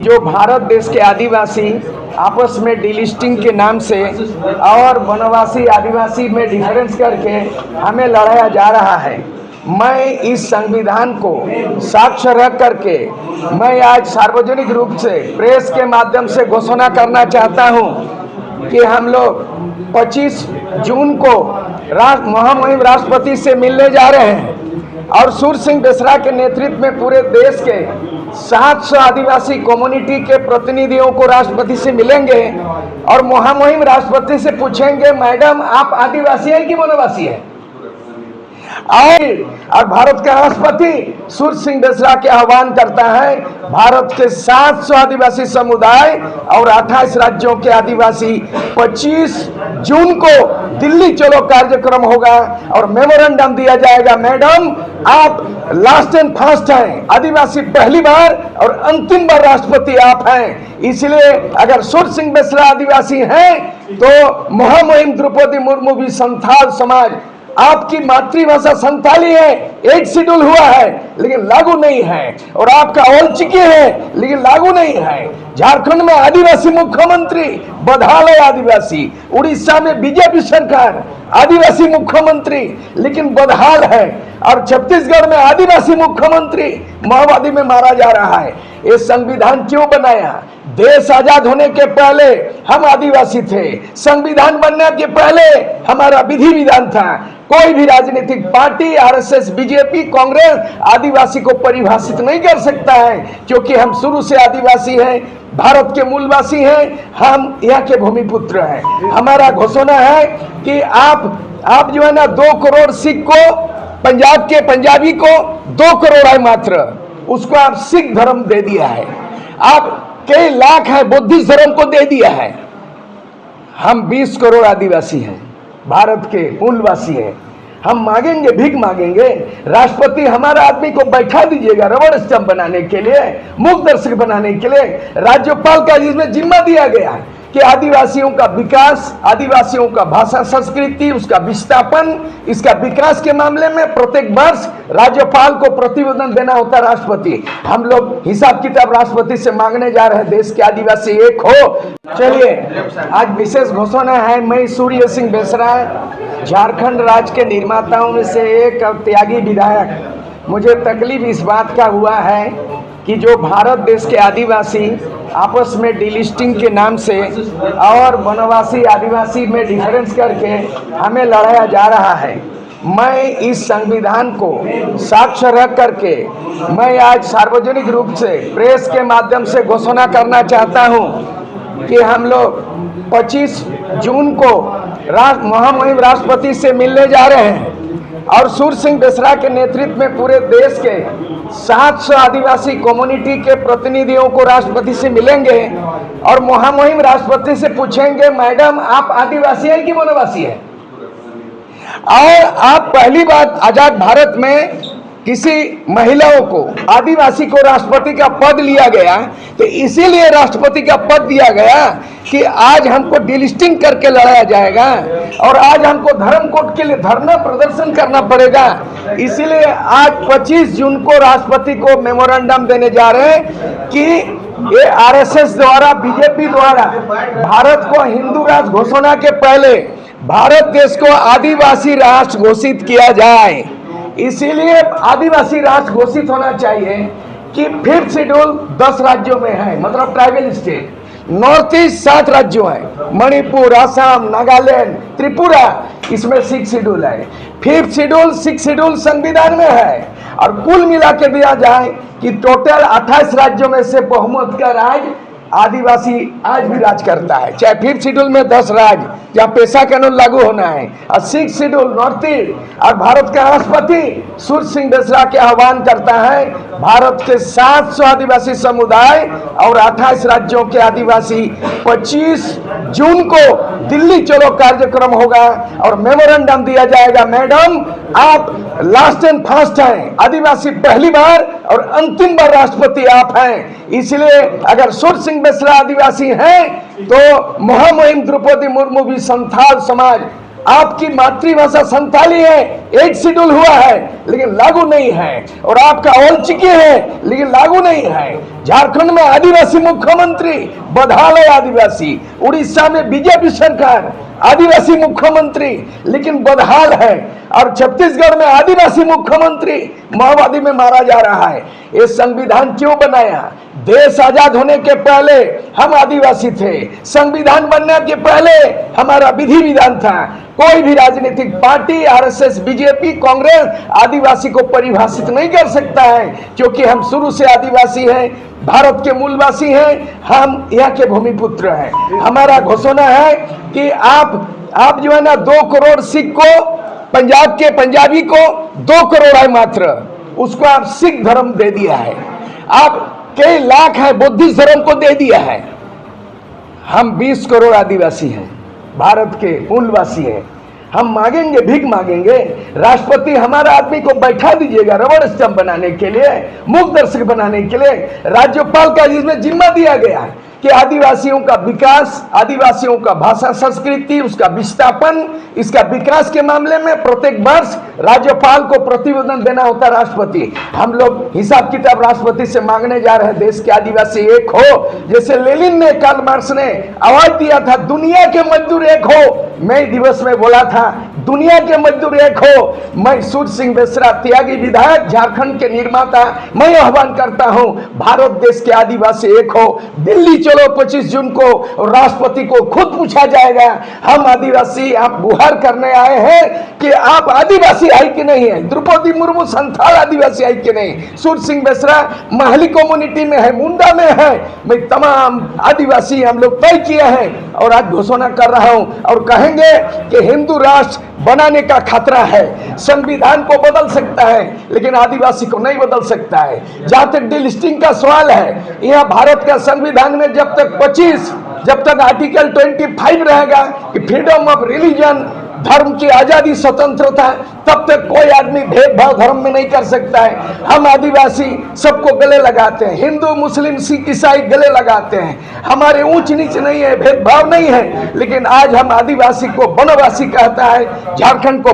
जो भारत देश के आदिवासी आपस में डिलिस्टिंग के नाम से और वनवासी आदिवासी में डिफरेंस करके हमें लड़ाया जा रहा है। मैं इस संविधान को साक्ष्य रख करके मैं आज सार्वजनिक रूप से प्रेस के माध्यम से घोषणा करना चाहता हूं कि हम लोग 25 जून को महामहिम राष्ट्रपति से मिलने जा रहे हैं और सूर्य सिंह बेसरा के नेतृत्व में पूरे देश के 700 आदिवासी कम्युनिटी के प्रतिनिधियों को राष्ट्रपति से मिलेंगे और महामहिम राष्ट्रपति से पूछेंगे, मैडम आप आदिवासी हैं कि वनवासी हैं? और भारत का राष्ट्रपति सूर्य सिंह बेसरा के आह्वान करता है, भारत के 700 आदिवासी समुदाय और 28 राज्यों के आदिवासी 25 जून को दिल्ली चलो कार्यक्रम होगा और मेमोरेंडम दिया जाएगा, मैडम आप लास्ट एंड फास्ट हैं, आदिवासी पहली बार और अंतिम बार राष्ट्रपति आप हैं। इसलिए अगर सूर्य सिंह बेसरा आदिवासी हैं तो महामहिम द्रौपदी मुर्मू भी संथाल समाज, आपकी मातृभाषा संथाली है, 8 शेड्यूल हुआ है लेकिन लागू नहीं है, और आपका औलचिकी है लेकिन लागू नहीं है। झारखंड में आदिवासी मुख्यमंत्री बदहाल है आदिवासी, उड़ीसा में बीजेपी सरकार आदिवासी मुख्यमंत्री लेकिन बदहाल है, और छत्तीसगढ़ में आदिवासी मुख्यमंत्री माओवादी में मारा जा रहा है। ये संविधान क्यों बनाया? देश आजाद होने के पहले हम आदिवासी थे, संविधान बनने के पहले हमारा विधि विधान था। कोई भी राजनीतिक पार्टी, आरएसएस, बीजेपी, कांग्रेस आदिवासी को परिभाषित नहीं कर सकता है, क्योंकि हम शुरू से आदिवासी हैं, भारत के मूलवासी हैं, हम यहाँ के भूमिपुत्र हैं। हमारा घोषणा है कि आप जो है ना 2 करोड़ सिख को, पंजाब के पंजाबी को 2 करोड़ है मात्र, उसको आप सिख धर्म दे दिया है। आप कई लाख है बुद्धिस्ट धर्म को दे दिया है। हम 20 करोड़ आदिवासी हैं, भारत के मूलवासी हैं। हम मांगेंगे, भीख मांगेंगे, राष्ट्रपति हमारा आदमी को बैठा दीजिएगा रबड़ स्टंप बनाने के लिए, मुख दर्शक बनाने के लिए। राज्यपाल का इसमें जिम्मा दिया गया है कि आदिवासियों का विकास, आदिवासियों का भाषा संस्कृति, उसका विस्थापन, इसका विकास के मामले में प्रत्येक वर्ष राज्यपाल को प्रतिवेदन देना होता है राष्ट्रपति। हम लोग हिसाब किताब राष्ट्रपति से मांगने जा रहे हैं, देश के आदिवासी एक हो। चलिए आज विशेष घोषणा है। मैं सूर्य सिंह बेसरा झारखंड राज्य के निर्माताओं में से एक और त्यागी विधायक, मुझे तकलीफ इस बात का हुआ है कि जो भारत देश के आदिवासी आपस में डिलिस्टिंग के नाम से और वनवासी आदिवासी में डिफरेंस करके हमें लड़ाया जा रहा है। मैं इस संविधान को साक्ष्य रख करके मैं आज सार्वजनिक रूप से प्रेस के माध्यम से घोषणा करना चाहता हूं कि हम लोग 25 जून को महामहिम राष्ट्रपति से मिलने जा रहे हैं और सूर्य सिंह बेसरा के नेतृत्व में पूरे देश के 700 आदिवासी कम्युनिटी के प्रतिनिधियों को राष्ट्रपति से मिलेंगे और महामहिम राष्ट्रपति से पूछेंगे, मैडम आप आदिवासी हैं कि वनवासी हैं? और आप पहली बार आजाद भारत में किसी महिलाओं को, आदिवासी को राष्ट्रपति का पद लिया गया, तो इसीलिए राष्ट्रपति का पद दिया गया कि आज हमको डिलिस्टिंग करके लड़ाया जाएगा और आज हमको धर्म कोड के लिए धरना प्रदर्शन करना पड़ेगा। इसीलिए आज 25 जून को राष्ट्रपति को मेमोरेंडम देने जा रहे हैं कि ये आरएसएस द्वारा, बीजेपी द्वारा भारत को हिंदू राष्ट्र घोषणा के पहले भारत देश को आदिवासी राष्ट्र घोषित किया जाए। इसीलिए आदिवासी राष्ट्र घोषित होना चाहिए कि 5th शेड्यूल 10 राज्यों में है, मतलब ट्राइबल स्टेट। नॉर्थ ईस्ट 7 राज्यों हैं, मणिपुर, असम, नागालैंड, त्रिपुरा, इसमें 6 शेड्यूल है। 5th शेड्यूल 6 शेड्यूल संविधान में है और कुल मिला के दिया जाए कि टोटल 28 राज्यों में से बहुमत का राज आदिवासी आज भी राज करता है। चाहे 5th शेड्यूल में 10 राज्य जहाँ पेशा कानून लागू होना है, और 6th शेड्यूल नॉर्थ ईस्ट। और भारत का राष्ट्रपति सूर्य सिंह बेसरा के आह्वान करता है, भारत के 700 आदिवासी समुदाय और 28 राज्यों के आदिवासी 25 जून को दिल्ली चलो कार्यक्रम होगा और मेमोरेंडम दिया जाएगा, मैडम आप लास्ट एंड फास्ट हैं, आदिवासी पहली बार और अंतिम बार राष्ट्रपति आप हैं। इसलिए अगर सूर्य सिंह बेसरा आदिवासी हैं तो महामहिम द्रौपदी मुर्मू भी संथाल समाज, आपकी मातृभाषा संताली है, 8 शेड्यूल हुआ है लेकिन लागू नहीं है, और आपका औलचिकी है लेकिन लागू नहीं है। झारखंड में आदिवासी मुख्यमंत्री, बदहाल है आदिवासी। उड़ीसा में बीजेपी सरकार, आदिवासी मुख्यमंत्री लेकिन बदहाल है। और छत्तीसगढ़ में आदिवासी मुख्यमंत्री माओवादी में मारा जा रहा है। ये संविधान क्यों बनाया? देश आजाद होने के पहले हम आदिवासी थे, संविधान बनने के पहले हमारा विधि विधान था। कोई भी राजनीतिक पार्टी, आरएसएस, बीजेपी, कांग्रेस आदिवासी को परिभाषित नहीं कर सकता है, क्योंकि हम शुरू से आदिवासी हैं, भारत के मूलवासी हैं, हम यहाँ के भूमिपुत्र हैं। हमारा घोषणा है कि आप जो है ना 2 करोड़ सिख को, पंजाब के पंजाबी को 2 करोड़ है मात्र, उसको आप सिख धर्म दे दिया है। आप कई लाख है बुद्धिस्ट धर्म को दे दिया है। हम 20 करोड़ आदिवासी हैं, भारत के मूलवासी हैं। हम मांगेंगे, भीख मांगेंगे, राष्ट्रपति हमारा आदमी को बैठा दीजिएगा रबड़ स्टंप बनाने के लिए, मुख दर्शक बनाने के लिए। राज्यपाल का इसमें जिम्मा दिया गया है कि आदिवासियों का विकास, आदिवासियों का भाषा संस्कृति, उसका विस्थापन, इसका विकास के मामले में प्रत्येक वर्ष राज्यपाल को प्रतिवेदन देना होता है राष्ट्रपति। हम लोग हिसाब किताब राष्ट्रपति से मांगने जा रहे हैं, देश के आदिवासी एक हो। जैसे लेनिन ने, कार्ल मार्क्स ने आवाज दिया था, दुनिया के मजदूर एक हो। मई दिवस में बोला था, दुनिया के मजदूर एक हो। मैं सूर्य सिंह बेसरा, त्यागी विधायक, झारखंड के निर्माता, मैं आह्वान करता हूं, भारत देश के आदिवासी एक हो। दिल्ली चलो 25 जून को, राष्ट्रपति को खुद पूछा जाएगा, हम आदिवासी, आप गुहार करने आए हैं कि आप आदिवासी है कि नहीं है। द्रौपदी मुर्मू संथाल आदिवासी है कि नहीं। सूर्य सिंह बेसरा महली कम्युनिटी में है, मुंडा में है। मैं तमाम आदिवासी हम लोग तय किए हैं और आज घोषणा कर रहा हूं और कहेंगे कि हिंदू राष्ट्र बनाने का खतरा है। संविधान को बदल सकता है लेकिन आदिवासी को नहीं बदल सकता है। जहां तक डिलिस्टिंग का सवाल है, यहां भारत का संविधान में जब तक आर्टिकल 25 रहेगा कि फ्रीडम ऑफ रिलीजन, धर्म की आजादी, स्वतंत्रता, तब तक कोई आदमी भेदभाव धर्म में नहीं कर सकता है। हम आदिवासी सबको गले लगाते हैं, हिंदू, मुस्लिम, सिख, ईसाई गले लगाते हैं। हमारे ऊंच नीच नहीं है, भेदभाव नहीं है, लेकिन आज हम आदिवासी को वनवासी कहता है, झारखंड को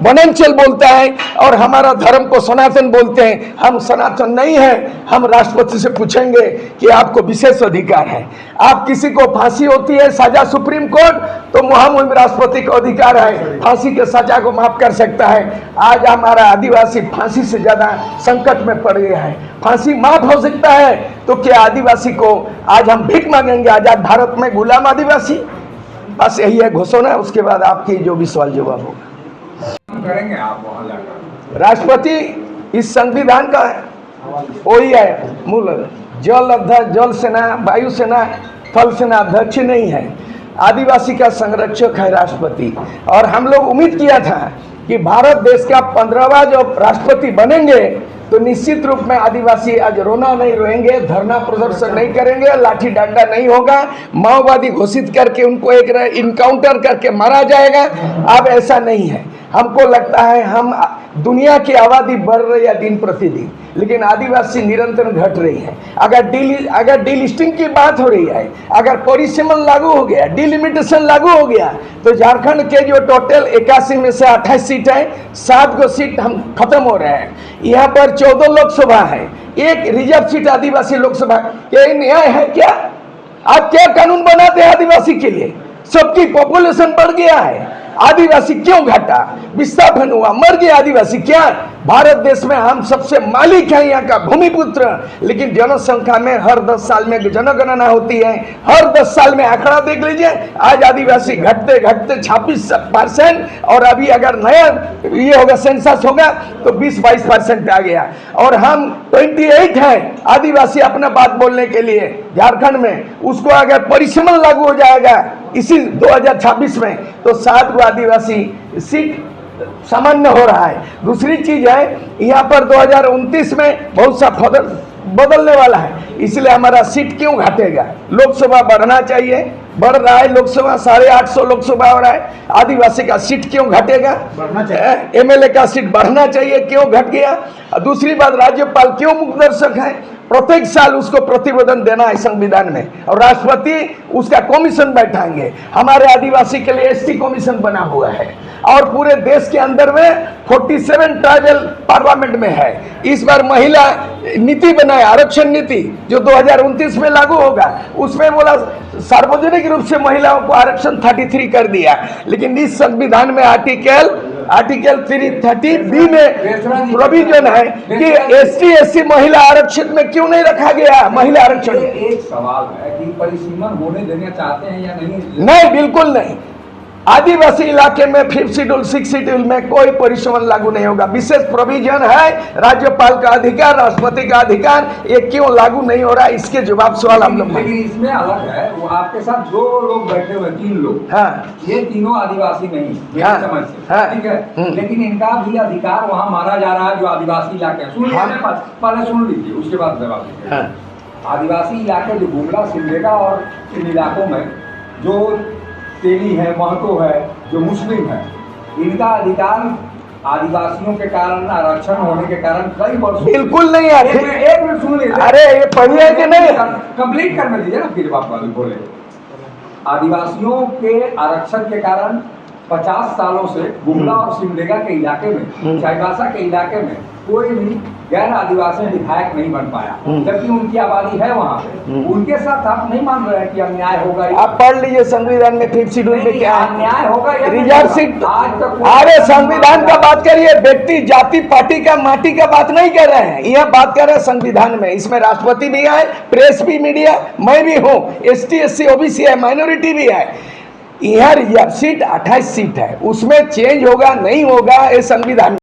वनांचल बोलता है और हमारा धर्म को सनातन बोलते हैं। हम सनातन नहीं है। हम राष्ट्रपति से पूछेंगे कि आपको विशेष अधिकार है। आप किसी को फांसी होती है, सजा सुप्रीम कोर्ट, तो मुहिम राष्ट्रपति को अधिकार है, फांसी के सजा को माफ कर सकता है। आज हमारा आदिवासी फांसी से ज्यादा संकट में पड़ गया है। फांसी माफ हो सकता है तो क्या आदिवासी को आज हम भीख मांगेंगे आजाद भारत में, गुलाम आदिवासी? बस यही है घोषणा। उसके बाद आपकी जो भी सवाल जवाब होगा करेंगे आप वहां जाकर। राष्ट्रपति इस संविधान का वही है मूल, जल अध्यक्ष, जल सेना, वायु सेना, थल सेना अध्यक्ष नहीं है, आदिवासी का संरक्षक है राष्ट्रपति। और हम लोग उम्मीद किया था कि भारत देश का 15वां जो राष्ट्रपति बनेंगे तो निश्चित रूप में आदिवासी आज रोना नहीं रोएंगे, धरना प्रदर्शन नहीं करेंगे, लाठी डंडा नहीं होगा, माओवादी घोषित करके उनको एक इनकाउंटर करके मारा जाएगा। अब ऐसा नहीं है। हमको लगता है हम दुनिया की आबादी बढ़ रही है दिन प्रतिदिन, लेकिन आदिवासी निरंतर घट रही है। अगर डीलिस्टिंग की बात हो रही है, अगर परिसीमन लागू हो गया, डिलिमिटेशन लागू हो गया, तो झारखंड के जो टोटल 81 में से 28 सीट है, 7 को सीट हम खत्म हो रहे हैं। यहाँ पर 14 लोकसभा है, 1 रिजर्व सीट आदिवासी लोकसभा। ये न्याय है क्या? आप क्या कानून बनाते हैं आदिवासी के लिए? सबकी पॉपुलेशन बढ़ गया है, आदिवासी क्यों घटा? विस्थापन हुआ, मर गया आदिवासी। क्या भारत देश में हम सबसे मालिक हैं, यहाँ का भूमिपुत्र, लेकिन जनसंख्या में हर 10 साल में जनगणना होती है, हर 10 साल में आंकड़ा देख लीजिए। आज आदिवासी घटते घटते 26% और अभी अगर नया ये होगा, सेंसस होगा तो 20-22% आ गया। और हम 28 हैं आदिवासी अपना बात बोलने के लिए झारखंड में। उसको अगर परिसीमन लागू हो जाएगा इसी 2026 में तो 7 को आदिवासी सीट सामान्य हो रहा है। दूसरी चीज है, यहाँ पर 2029 में बहुत सा बदलने वाला है, इसलिए हमारा सीट क्यों घटेगा? लोकसभा बढ़ना चाहिए, बढ़ रहा है लोकसभा, 850 लोकसभा हो रहा है। आदिवासी का सीट क्यों घटेगा? बढ़ना चाहिए। एमएलए का सीट बढ़ना चाहिए, क्यों घट गया? दूसरी बात, राज्यपाल क्यों मुखदर्शक है? प्रत्येक साल उसको प्रतिवेदन देना है संविधान में, और राष्ट्रपति उसका कमीशन बैठाएंगे। हमारे आदिवासी के लिए एसटी कमीशन बना हुआ है, और पूरे देश के अंदर में 47 ट्राइबल पार्लियामेंट में है। इस बार महिला नीति बनाए, आरक्षण नीति जो 2029 में लागू होगा, उसमें बोला सार्वजनिक रूप से महिलाओं को आरक्षण 33 कर दिया। लेकिन इस संविधान में आर्टिकल 330B में प्रोविजन है कि एसटी एससी महिला आरक्षित में क्यों नहीं रखा गया महिला आरक्षण। एक सवाल है कि परिसीमन होने देना चाहते हैं या नहीं? नहीं, बिल्कुल नहीं। आदिवासी इलाके में 5th शेड्यूल 6th शेड्यूल में कोई परिसीमन लागू नहीं होगा। विशेष प्रोविजन है, राज्यपाल का अधिकार, राष्ट्रपति का अधिकार, ये क्यों लागू नहीं हो रहा है, इसके जवाब सवाल हम लोग। लेकिन इसमें अलग है, वो आपके साथ जो लोग बैठे हुए 3 लोग, हाँ, ये तीनों आदिवासी नहीं मेरी हाँ, समझ से, हाँ, ठीक है, लेकिन इनका भी अधिकार वहाँ मारा जा रहा है जो आदिवासी इलाके हैं। सुन लीजिए, पहले सुन लीजिए, उसके बाद जवाब दीजिए। हाँ। आदिवासी इलाके जो गुमला, सिमडेगा और इन इलाकों में जो तेली है, महतो है, जो मुस्लिम है, इनका अधिकार आदिवासियों के कारण, आरक्षण होने के कारण कई वर्षों बिल्कुल नहीं है। एक मिनट सुन लीजिए। अरे ये पढ़िए कि नहीं, कंप्लीट करने दीजिए ना, फिर आप बोले। आदिवासियों के आरक्षण के कारण 50 सालों से गुमला और सिमडेगा के इलाके में, चाईबासा के इलाके में कोई भी गैर आदिवासी विधायक नहीं बन पाया, जबकि उनकी आबादी है वहाँ पे। उनके साथ आप नहीं मान रहे हैं कि अन्याय होगा? आप पढ़ लीजिए संविधान में 5th शेड्यूल में क्या है, अन्याय होगा या रिजर्व सीट। आज तक अरे संविधान का बात करिए, व्यक्ति जाति पार्टी का माटी का बात नहीं कर रहे हैं, यह बात कर रहे हैं संविधान में। इसमें राष्ट्रपति भी है, प्रेस भी, मीडिया, मैं भी हूँ, ST SC OBC है, माइनॉरिटी भी है। यह रिजर्व सीट 28 सीट है, उसमें चेंज होगा नहीं होगा ये संविधान